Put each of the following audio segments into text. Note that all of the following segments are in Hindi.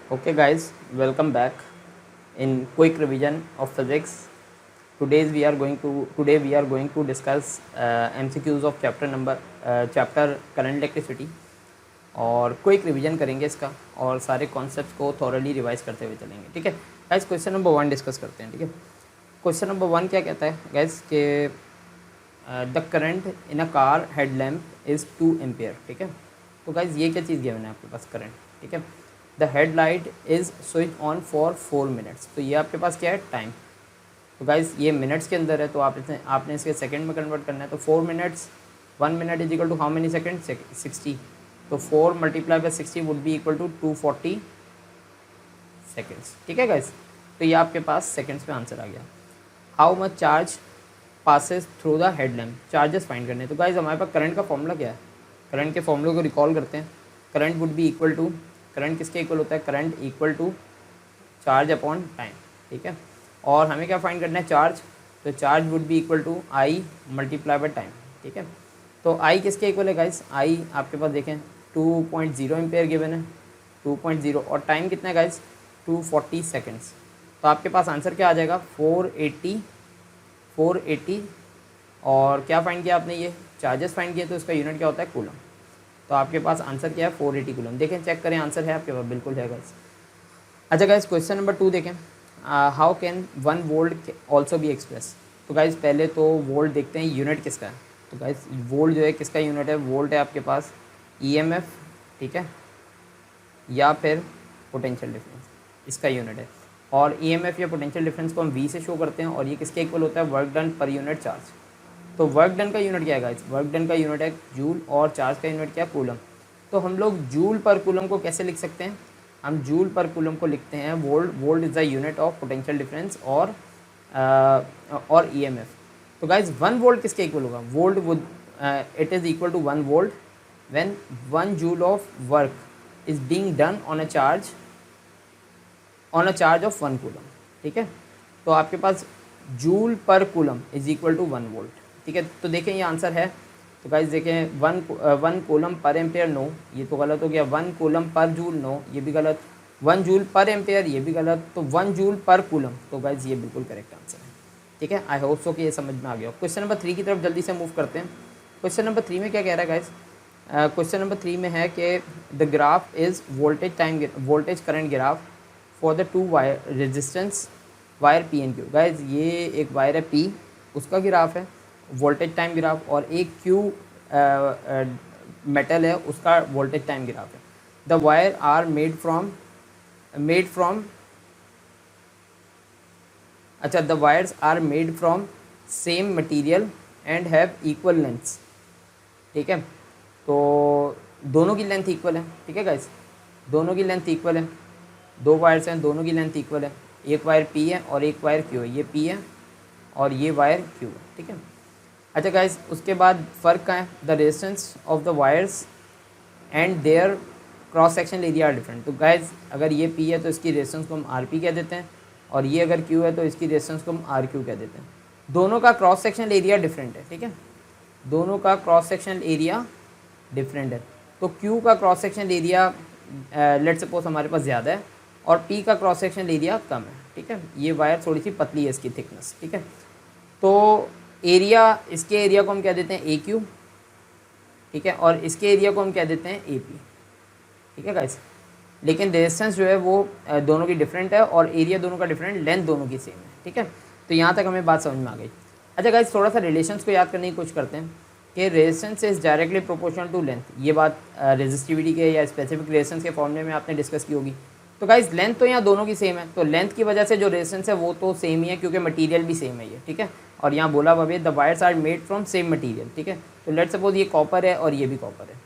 Okay, guys, welcome back in quick revision of physics. Today we are going to discuss MCQs of chapter current electricity और क्विक रिवीजन करेंगे इसका और सारे कॉन्सेप्ट्स को थॉरली रिवाइज करते हुए चलेंगे। ठीक है गाइस, क्वेश्चन नंबर 1 डिस्कस करते हैं। ठीक है, क्वेश्चन नंबर 1 क्या कहता है गाइस कि the current in a car head lamp is 2 ampere. ठीक है, तो गाइस ये क्या चीज़ गिवन है आपके पास करंट। ठीक है, the headlight is switch on for 4 minutes. तो ये आपके पास क्या है, टाइम। तो गाइस ये मिनट्स के अंदर है, तो आपने इसके सेकंड में कन्वर्ट करना है। तो 4 minutes, 1 minute is equal to how many second, 60। तो 4 multiply by 60 would be equal to 240 seconds. ठीक है गाइस, तो ये आपके पास सेकेंड्स में आंसर आ गया। How much charge passes through the headlamp, charges find करने। तो गाइस हमारे पास करंट का फॉर्मूला क्या है, करंट के फॉर्मूले को रिकॉल करते हैं। Current would be equal to, current किसके इक्वल होता है, current equal to charge upon time. ठीक है, और हमें क्या फाइंड करना है, चार्ज। तो charge would be equal to I multiply by time. ठीक है, तो आई किसके इक्वल है गाइस, आई आपके पास देखें 2.0 एम्पेयर गिवन है, 2.0, और टाइम कितना है गाइस, 240 सेकेंड्स। तो आपके पास आंसर क्या आ जाएगा, 480। और क्या फाइंड किया आपने, ये चार्जेस फाइंड किया, तो इसका यूनिट क्या होता है, कूलम। तो आपके पास आंसर क्या है, 480 कूलम। देखें, चेक करें, आंसर है आपके पास, बिल्कुल है गाइस। अच्छा गाइस, क्वेश्चन नंबर 2 देखें। How can 1 volt also be express. तो गाइस पहले तो वोल्ट देखते हैं यूनिट किसका है। तो गाइस वोल्ट जो है किसका यूनिट है, वोल्ट है आपके पास ईएमएफ, ठीक है, या फिर पोटेंशियल डिफरेंस, इसका यूनिट है। और ईएमएफ या पोटेंशियल डिफरेंस को हम वी से शो करते हैं, और ये किसके इक्वल होता है, work done per unit charge. तो वर्क डन का यूनिट क्या है गाइस, वर्क डन का यूनिट है जूल, और चार्ज का यूनिट क्या है, कूलम। तो हम लोग जूल पर कूलम को कैसे लिख सकते हैं, हम जूल पर कूलम को लिखते हैं volt. Volt is the unit of potential difference और ईएमएफ। तो गाइस 1 वोल्ट किसके इक्वल होगा, volt would it is equal to 1 volt when 1 joule of work is being done on a charge of 1 coulomb. ठीक है, तो आपके पास जूल पर coulomb is equal to 1 volt. ठीक है, तो देखें ये आंसर है। तो गाइस देखें, 1 कूलम पर एम्पेयर, नो, ये तो गलत हो गया। 1 कूलम पर जूल, नो, ये भी गलत। 1 जूल पर एम्पेयर, ये भी गलत। तो 1 जूल पर कूलम, तो गाइस ये बिल्कुल करेक्ट आंसर है। ठीक है, आई होप सो कि ये समझ में आ गया। क्वेश्चन नंबर 3 की तरफ जल्दी से मूव करते हैं। क्वेश्चन नंबर 3 में क्या कह रहा है गाइस, क्वेश्चन नंबर 3 में है कि the graph is voltage current graph for the 2 wire resistance wire P and Q. Guys ये एक वायर है पी, उसका ग्राफ है वोल्टेज टाइम ग्राफ, और एक क्यू मेटल है, उसका वोल्टेज टाइम ग्राफ है। The wire are made from अच्छा, the wires are made from same material and have equal lengths. ठीक है, तो दोनों की लेंथ इक्वल है। ठीक है गाइस, दोनों की लेंथ इक्वल है, 2 वायर्स हैं, दोनों की लेंथ इक्वल है। एक वायर पी है और एक वायर क्यू है, ये पी है और ये वायर क्यू है। ठीक है, अच्छा गाइस, उसके बाद फ़र्क क्या है, the resistance of the wires and their cross section area are different. तो गाइस अगर ये पी है तो इसकी रेजिस्टेंस को हम आर पी कह देते हैं, और ये अगर क्यू है तो इसकी रेजिस्टेंस को हम आर क्यू कह देते हैं। दोनों का क्रॉस सेक्शन एरिया डिफरेंट है। ठीक है, दोनों का क्रॉस सेक्शन एरिया डिफरेंट है। तो क्यू का cross section area let suppose हमारे पास ज़्यादा है, और पी का क्रॉस सेक्शन एरिया कम है। ठीक है, ये वायर थोड़ी सी पतली है, इसकी थिकनेस। ठीक है, तो एरिया, इसके एरिया को हम कह देते हैं ए क्यू। ठीक है, और इसके एरिया को हम कह देते हैं ए पी। ठीक है गाइस, लेकिन रेजिस्टेंस जो है वो दोनों की डिफरेंट है, और एरिया दोनों का डिफरेंट, लेंथ दोनों की सेम है। ठीक है, तो यहाँ तक हमें बात समझ में आ गई। अच्छा गाइस, थोड़ा सा रिलेशंस को याद करने की कोशिश करते हैं कि resistance is directly proportional to length. ये बात रेजिस्टिविटी के या स्पेसिफिक रेजिस्टेंस के फॉर्मूले में आपने डिस्कस की होगी। तो गाइस लेंथ तो यहाँ दोनों की सेम है, तो लेंथ की वजह से जो रेजिस्टेंस है वो तो सेम ही है, क्योंकि मटेरियल भी सेम है ये। ठीक है, और यहाँ बोला हुआ भी the wires are made from same material. ठीक है, तो लेट सपोज ये कॉपर है और ये भी कॉपर है,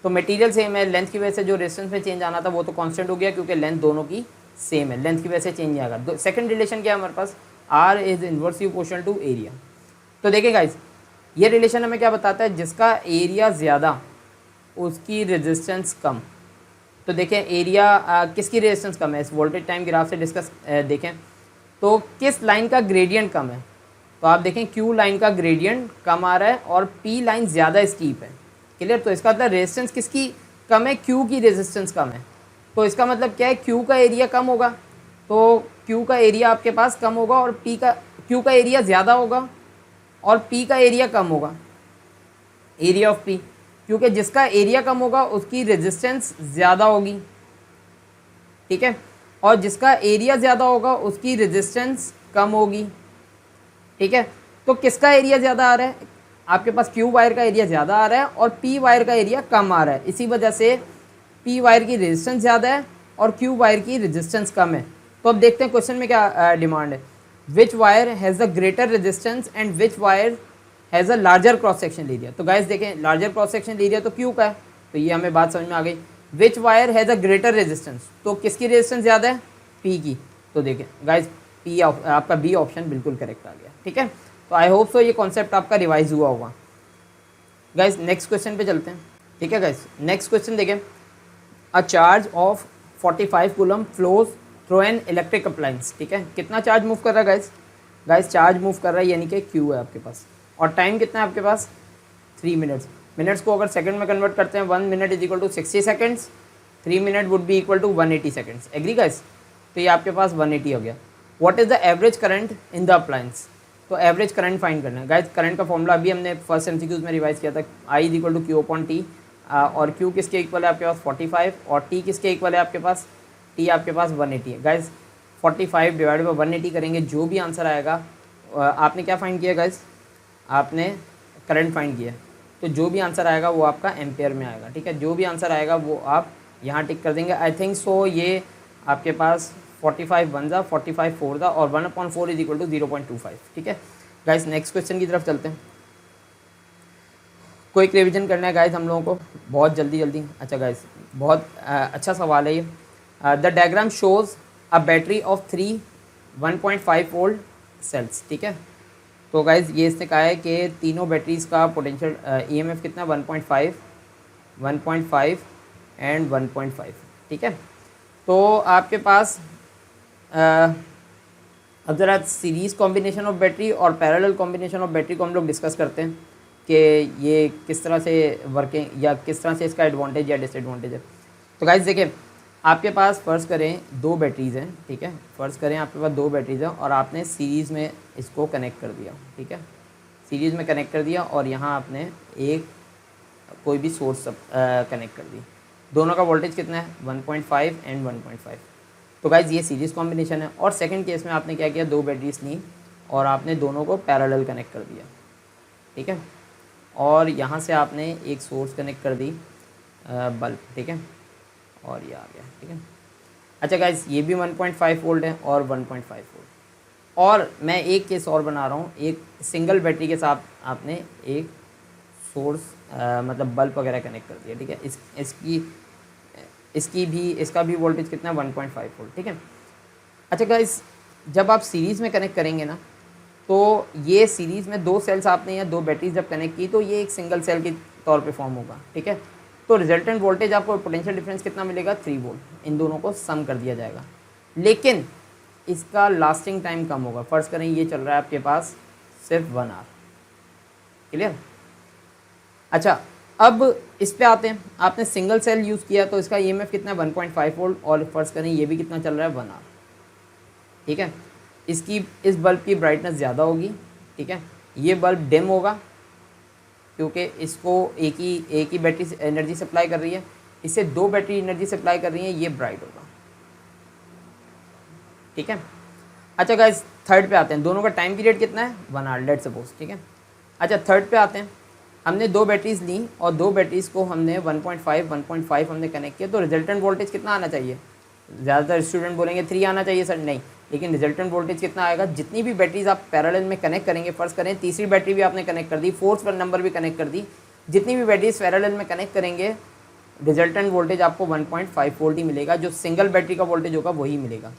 तो मटेरियल सेम है, लेंथ की वजह से जो रेजिस्टेंस में चेंज आना था वो तो कांस्टेंट हो गया, क्योंकि लेंथ दोनों की सेम है, लेंथ की वजह से चेंज नहीं आएगा। सेकंड रिलेशन क्या है हमारे पास, R is inversely proportional to area. तो देखिए गाइस, ये रिलेशन हमें क्या बताता है, जिसका एरिया ज़्यादा उसकी रेजिस्टेंस कम। तो देखें एरिया किसकी रेजिस्टेंस कम है, इस वोल्टेज टाइम ग्राफ से डिस्कस देखें तो किस लाइन का ग्रेडियंट कम है। तो आप देखें क्यू लाइन का ग्रेडियंट कम आ रहा है और पी लाइन ज़्यादा स्टीप है। क्लियर, तो इसका मतलब रेजिस्टेंस किसकी कम है, क्यू की रेजिस्टेंस कम है। तो इसका मतलब क्या है, क्यू का एरिया कम होगा, तो क्यू का एरिया आपके पास कम होगा और पी का, क्यू का एरिया ज़्यादा होगा और पी का एरिया कम होगा, एरिया ऑफ पी, क्योंकि जिसका एरिया कम होगा उसकी रेजिस्टेंस ज़्यादा होगी, ठीक है, और जिसका एरिया ज़्यादा होगा उसकी रेजिस्टेंस कम होगी, ठीक है। तो किसका एरिया ज़्यादा आ रहा है, आपके पास क्यू वायर का एरिया ज़्यादा आ रहा है और पी वायर का एरिया कम आ रहा है, इसी वजह से पी वायर की रेजिस्टेंस ज़्यादा है और क्यू वायर की रेजिस्टेंस कम है। तो अब देखते हैं क्वेश्चन में क्या डिमांड है, which wire has the greater resistance and which wire has a larger cross section area. तो गाइस देखें, लार्जर क्रॉस सेक्शन एरिया तो क्यू का है, तो ये हमें बात समझ में आ गई। Which wire has a greater resistance, तो किसकी रेजिस्टेंस ज़्यादा है, पी की। तो देखें गाइस, पी आपका बी ऑप्शन बिल्कुल करेक्ट आ गया, ठीक है। तो आई होप सो ये कॉन्सेप्ट आपका रिवाइज हुआ होगा। गाइस नेक्स्ट क्वेश्चन पे चलते हैं, ठीक है गाइस। नेक्स्ट क्वेश्चन देखें, अ charge of 45 coulomb flows through an electric appliance, ठीक है। कितना चार्ज मूव कर रहा है गाइस, गाइस चार्ज मूव कर रहा है यानी कि क्यू है आपके पास, और टाइम कितना है आपके पास 3 मिनट्स। मिनट्स को अगर सेकंड में कन्वर्ट करते हैं, 1 minute is equal to 60 seconds, 3 minute would be equal to 180 seconds. Agree guys, तो ये आपके पास 180 हो गया। What is the average current in the appliance, तो एवरेज करंट फाइंड करना है गाइस। करंट का फॉर्मूला अभी हमने फर्स्ट एमसीक्यूज में रिवाइज किया था, I is equal to Q upon T, और क्यू किसके इक्वल है आपके पास 45 और टी किसके इक्वल है आपके पास, टी आपके पास 180 है गाइस। 45 डिवाइड बाई 180 करेंगे, जो भी आंसर आएगा, आपने क्या फाइंड किया गाइस, आपने करंट फाइंड किया, तो जो भी आंसर आएगा वो आपका एम्पेयर में आएगा, ठीक है। जो भी आंसर आएगा वो आप यहाँ टिक कर देंगे। आई थिंक सो ये आपके पास 45 वन जा 45 फोर था और 1/4 इज इक्वल टू 0.25, ठीक है गाइस। नेक्स्ट क्वेश्चन की तरफ चलते हैं। क्विक रिवीजन करना है गाइस हम लोगों को, बहुत जल्दी जल्दी। अच्छा गाइस, बहुत अच्छा सवाल है ये। The diagram shows a battery of 3 1.5 volt cells, ठीक है। तो गाइज ये इसने कहा है कि तीनों बैटरीज का पोटेंशियल ईएमएफ कितना, 1.5 एंड 1.5, ठीक है। तो आपके पास अब ज़रा सीरीज़ कॉम्बिनेशन ऑफ बैटरी और पैरेलल कॉम्बिनेशन ऑफ बैटरी को हम लोग डिस्कस करते हैं कि ये किस तरह से वर्किंग या किस तरह से इसका एडवांटेज या डिसएडवांटेज है। तो गाइज देखिए, आपके पास फ़र्ज़ करें 2 बैटरीज़ हैं, ठीक है। फ़र्ज़ करें आपके पास 2 बैटरीज़ हैं और आपने सीरीज़ में इसको कनेक्ट कर दिया, ठीक है। सीरीज़ में कनेक्ट कर दिया और यहाँ आपने एक कोई भी सोर्स कनेक्ट कर दी। दोनों का वोल्टेज कितना है, 1.5 एंड 1.5। तो गाइज़ ये सीरीज़ कॉम्बिनेशन है। और सेकंड केस में आपने क्या किया, 2 बैटरीज ली और आपने दोनों को पैरेलल कनेक्ट कर दिया, ठीक है। और यहाँ से आपने एक सोर्स कनेक्ट कर दी, बल्ब, ठीक है, और ये आ गया, ठीक है। अच्छा गाइज, ये भी 1.5 वोल्ट है और 1.5 वोल्ट। और मैं एक केस और बना रहा हूँ, एक सिंगल बैटरी के साथ आपने एक सोर्स मतलब बल्ब वगैरह कनेक्ट कर दिया, ठीक है। इसका भी वोल्टेज कितना है, 1.5 वोल्ट, ठीक है। अच्छा गाइज, जब आप सीरीज़ में कनेक्ट करेंगे ना, तो ये सीरीज़ में 2 सेल्स आपने या 2 बैटरीज जब कनेक्ट की तो ये एक सिंगल सेल के तौर पे फॉर्म होगा, ठीक है। तो रिजल्टेंट वोल्टेज आपको पोटेंशियल डिफरेंस कितना मिलेगा, 3 वोल्ट। इन दोनों को सम कर दिया जाएगा, लेकिन इसका लास्टिंग टाइम कम होगा। फ़र्ज़ करें ये चल रहा है आपके पास सिर्फ 1 आवर, क्लियर। अच्छा, अब इस पे आते हैं, आपने सिंगल सेल यूज़ किया तो इसका ईएमएफ कितना है, 1.5 वोल्ट, और फ़र्ज़ करें ये भी कितना चल रहा है, 1 आवर, ठीक है। इस बल्ब की ब्राइटनेस ज़्यादा होगी, ठीक है। ये बल्ब डिम होगा क्योंकि इसको एक ही बैटरी से एनर्जी सप्लाई कर रही है, इससे 2 बैटरी एनर्जी सप्लाई कर रही है, ये ब्राइट होगा, ठीक है। अच्छा गाइस, थर्ड पे आते हैं। दोनों का टाइम पीरियड कितना है, 1 आवर, लेट्स सपोज, ठीक है। अच्छा, थर्ड पे आते हैं। हमने 2 बैटरीज ली और 2 बैटरीज को हमने 1.5 हमने कनेक्ट किया, तो रिजल्टेंट वोल्टेज कितना आना चाहिए। ज़्यादातर स्टूडेंट बोलेंगे 3 आना चाहिए सर, नहीं, लेकिन रिजल्टेंट वोल्टेज कितना आएगा, जितनी भी बैटरीज आप पैरेलल में कनेक्ट करेंगे, फ़र्ज़ करें तीसरी बैटरी भी आपने कनेक्ट कर दी, फोर्थ नंबर भी कनेक्ट कर दी, जितनी भी बैटरीज पैरेलल में कनेक्ट करेंगे, रिजल्टेंट वोल्टेज आपको 1.5 वोल्ट ही मिलेगा। जो सिंगल बैटरी का वोल्टेज होगा वही मिलेगा।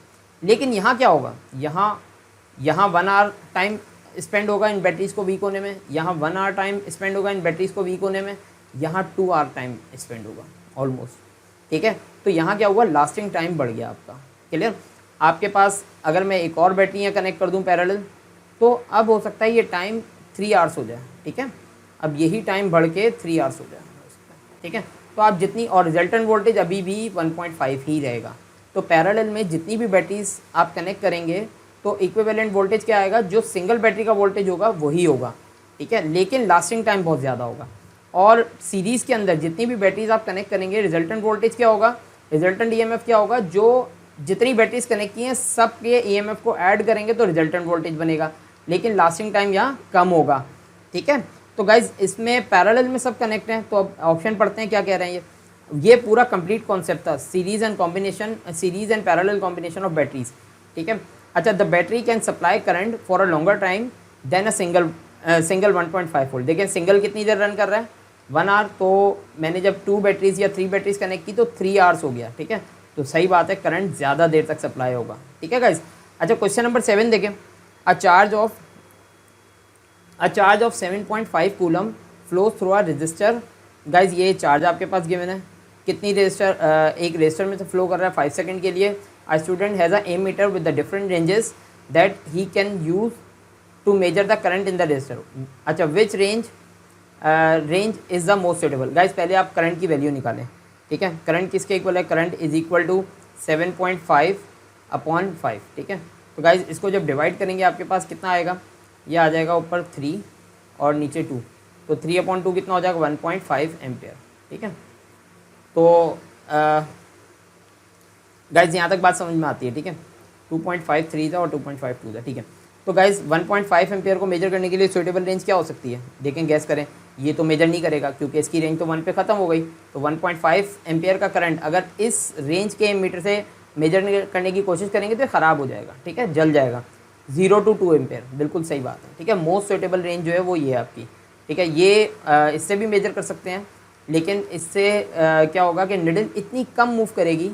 लेकिन यहाँ क्या होगा, यहाँ 1 आवर टाइम स्पेंड होगा इन बैटरीज़ को वीक होने में, यहाँ 1 आवर टाइम स्पेंड होगा इन बैटरीज़ को वीक होने में, यहाँ 2 आवर टाइम स्पेंड होगा ऑलमोस्ट, ठीक है। तो यहाँ क्या हुआ, लास्टिंग टाइम बढ़ गया आपका, क्लियर। आपके पास अगर मैं एक और बैटरी यहाँ कनेक्ट कर दूँ पैरेलल, तो अब हो सकता है ये टाइम 3 आवर्स हो जाए, ठीक है। अब यही टाइम बढ़ के 3 आवर्स हो जाए, ठीक है। तो आप जितनी, और रिजल्टेंट वोल्टेज अभी भी 1.5 ही रहेगा। तो पैरेलल में जितनी भी बैटरीज आप कनेक्ट करेंगे तो इक्विवेलेंट वोल्टेज क्या आएगा, जो सिंगल बैटरी का वोल्टेज होगा वही होगा, ठीक है, लेकिन लास्टिंग टाइम बहुत ज़्यादा होगा। और सीरीज़ के अंदर जितनी भी बैटरीज आप कनेक्ट करेंगे, रिजल्टेंट वोल्टेज क्या होगा, रिजल्टेंट ईएमएफ क्या होगा, जो जितनी बैटरीज कनेक्ट की हैं सब के ईएमएफ को ऐड करेंगे तो रिजल्टेंट वोल्टेज बनेगा, लेकिन लास्टिंग टाइम यहाँ कम होगा, ठीक है। तो गाइज इसमें पैरेलल में सब कनेक्ट हैं। तो अब ऑप्शन पढ़ते हैं क्या कह रहे हैं। ये पूरा कंप्लीट कॉन्सेप्ट था, series and combination, series and parallel combination of batteries, ठीक है। अच्छा, the battery can supply current for a longer time than a single 1.5 volt. देखिए सिंगल कितनी देर रन कर रहा है, 1 आवर। तो मैंने जब 2 बैटरीज या 3 बैटरीज कनेक्ट की तो 3 आवर्स हो गया, ठीक है। तो सही बात है, करंट ज़्यादा देर तक सप्लाई होगा, ठीक है गाइज। अच्छा, क्वेश्चन नंबर 7 देखें। अ charge of 7.5 coulomb flow through a resistor. Guys ये चार्ज आपके पास गिवन है, कितनी रजिस्टर, एक रजिस्टर में से फ्लो कर रहा है 5 सेकंड के लिए। A student has a ammeter with the different ranges that he can use to measure the current in the resistor. अच्छा, which range is the most suitable. Guys पहले आप करंट की वैल्यू निकालें, ठीक है। करंट किसके इक्वल है, करंट इज इक्वल टू 7.5/5, ठीक है। तो गाइज इसको जब डिवाइड करेंगे आपके पास कितना आएगा, ये आ जाएगा ऊपर 3 और नीचे 2, तो 3/2 कितना हो जाएगा, 1.5 एम्पियर, ठीक है। तो गाइज यहाँ तक बात समझ में आती है, ठीक है। 2.53 था और 2.52 था, ठीक है। तो गाइज 1.5 एम्पियर को मेजर करने के लिए सूटेबल रेंज क्या हो सकती है, देखें गैस करें। ये तो मेजर नहीं करेगा क्योंकि इसकी रेंज तो 1 पे ख़त्म हो गई। तो 1.5 एम्पियर का करंट अगर इस रेंज के मीटर से मेजर करने की कोशिश करेंगे तो ख़राब हो जाएगा, ठीक है, जल जाएगा। 0 to 2 एम्पियर, बिल्कुल सही बात है, ठीक है। मोस्ट सूटेबल रेंज जो है वो ये है आपकी, ठीक है। ये इससे भी मेजर कर सकते हैं, लेकिन इससे क्या होगा कि निडल इतनी कम मूव करेगी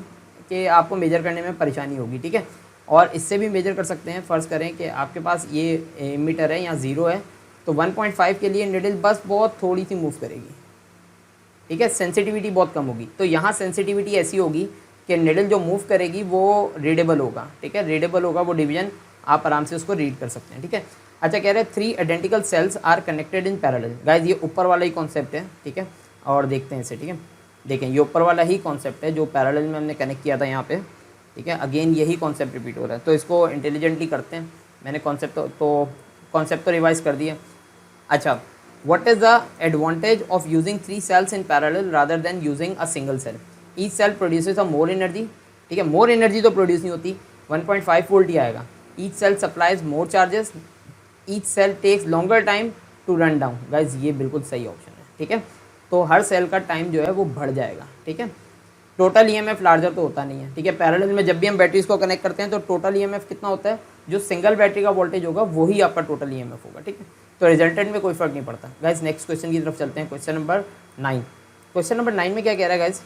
कि आपको मेजर करने में परेशानी होगी, ठीक है। और इससे भी मेजर कर सकते हैं, फ़र्ज़ करें कि आपके पास ये मीटर है, यहाँ 0 है, तो 1.5 के लिए निडल बस बहुत थोड़ी सी मूव करेगी, ठीक है, सेंसिटिविटी बहुत कम होगी। तो यहाँ सेंसिटिविटी ऐसी होगी कि निडल जो मूव करेगी वो रीडेबल होगा, ठीक है, रीडेबल होगा, वो डिवीजन आप आराम से उसको रीड कर सकते हैं, ठीक है। अच्छा, कह रहे हैं 3 identical cells are connected in parallel. Guys ये ऊपर वाला ही कॉन्सेप्ट है, ठीक है, और देखते हैं इसे, ठीक है। देखें ये ऊपर वाला ही कॉन्सेप्ट है जो पैरेलल में हमने कनेक्ट किया था यहाँ पे, ठीक है। अगेन यही कॉन्सेप्ट रिपीट हो रहा है, तो इसको इंटेलिजेंटली करते हैं। मैंने कॉन्सेप्ट तो रिवाइज कर दिया। अच्छा, what is the advantage of using 3 cells in parallel rather than using a single cell. Each cell produces a more energy, ठीक है, मोर एनर्जी तो प्रोड्यूस नहीं होती, 1.5 वोल्ट ही आएगा। Each cell supplies more charges, each cell takes longer time to run down. Guys ये बिल्कुल सही ऑप्शन है, ठीक है। तो हर सेल का टाइम जो है वो बढ़ जाएगा, ठीक है। टोटल ईएमएफ लार्जर तो होता नहीं है, ठीक है। पैरेलल में जब भी हम बैटरीज को कनेक्ट करते हैं तो टोटल ईएमएफ कितना होता है, जो सिंगल बैटरी का वोल्टेज होगा वही आपका टोटल ईएमएफ होगा, ठीक है। तो रिजल्टेंट में कोई फर्क नहीं पड़ता। गाइज नेक्स्ट क्वेश्चन की तरफ चलते हैं, क्वेश्चन नंबर 9। क्वेश्चन नंबर 9 में क्या कह रहा है गाइज,